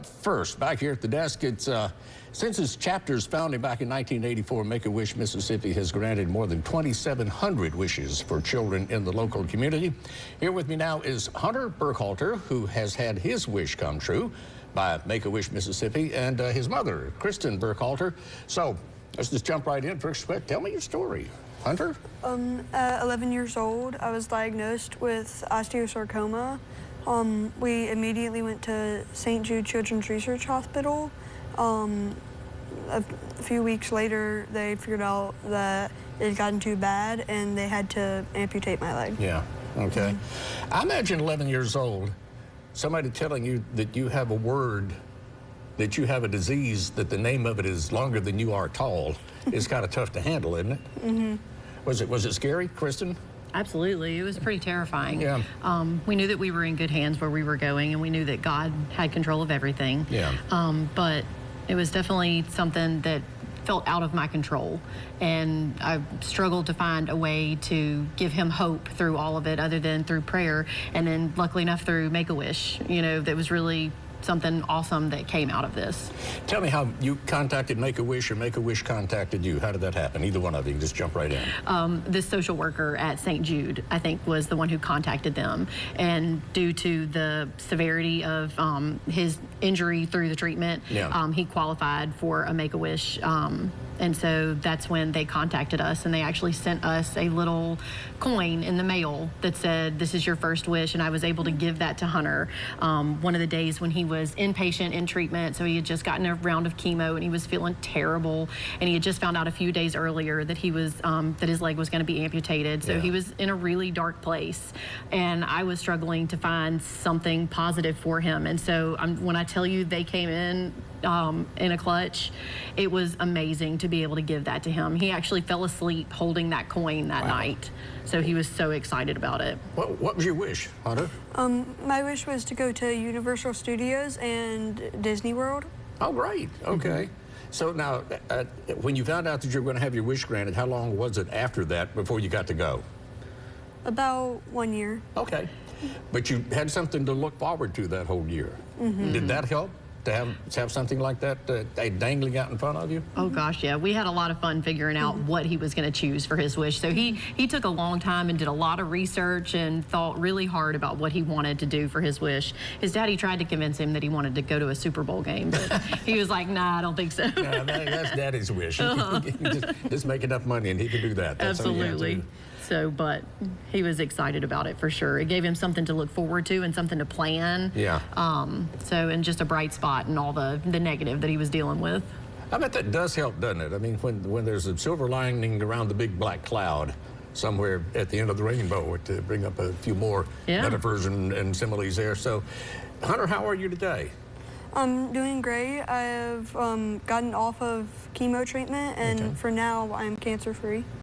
up first, back here at the desk, it's since its chapter's founding back in 1984, Make-A-Wish Mississippi has granted more than 2,700 wishes for children in the local community. Here with me now is Hunter Burkhalter, who has had his wish come true by Make-A-Wish Mississippi, and his mother, Kristen Burkhalter. So let's just jump right in. First, tell me your story. Hunter? At 11 years old, I was diagnosed with osteosarcoma. We immediately went to St. Jude Children's Research Hospital. A few weeks later, they figured out that it had gotten too bad and they had to amputate my leg. Yeah, okay. I imagine 11 years old, somebody telling you that you have a word, that you have a disease, that the name of it is longer than you are tall, is kind of tough to handle, isn't it? Mm-hmm. Was it scary, Kristen? Absolutely. It was pretty terrifying. Yeah. We knew that we were in good hands where we were going, and we knew that God had control of everything. Yeah. But it was definitely something that felt out of my control, and I struggled to find a way to give him hope through all of it other than through prayer, and then luckily enough through Make-A-Wish. You know, that was really something awesome that came out of this. Tell me how you contacted Make-A-Wish or Make-A-Wish contacted you. How did that happen? Either one of you can just jump right in. This social worker at St. Jude, I think, was the one who contacted them. And due to the severity of his injury through the treatment, he qualified for a Make-A-Wish. And so that's when they contacted us, and they actually sent us a little coin in the mail that said, "This is your first wish," and I was able to give that to Hunter one of the days when he was inpatient in treatment. So he had just gotten a round of chemo, and he was feeling terrible, and he had just found out a few days earlier that he was that his leg was going to be amputated. So he was in a really dark place, and I was struggling to find something positive for him. And so when I tell you they came in a clutch, it was amazing to be able to give that to him. He actually fell asleep holding that coin that night, so he was so excited about it. What was your wish, Hunter? My wish was to go to Universal Studios and Disney World. Oh, great. Okay. So now, when you found out that you were going to have your wish granted, how long was it after that before you got to go? About 1 year. Okay. But you had something to look forward to that whole year. Did that help? To have something like that dangling out in front of you? Oh gosh, yeah. We had a lot of fun figuring out what he was going to choose for his wish. So he took a long time and did a lot of research and thought really hard about what he wanted to do for his wish. His daddy tried to convince him that he wanted to go to a Super Bowl game, but he was like, "Nah, I don't think so." Nah, that's daddy's wish. Just make enough money and he can do that. That's absolutely. So, but he was excited about it for sure. It gave him something to look forward to and something to plan. Yeah. So, and just a bright spot in all the negative that he was dealing with. I bet that does help, doesn't it? I mean, when there's a silver lining around the big black cloud somewhere at the end of the rainbow, to bring up a few more metaphors and similes there. So, Hunter, how are you today? I'm doing great. I have gotten off of chemo treatment, and for now, I'm cancer-free.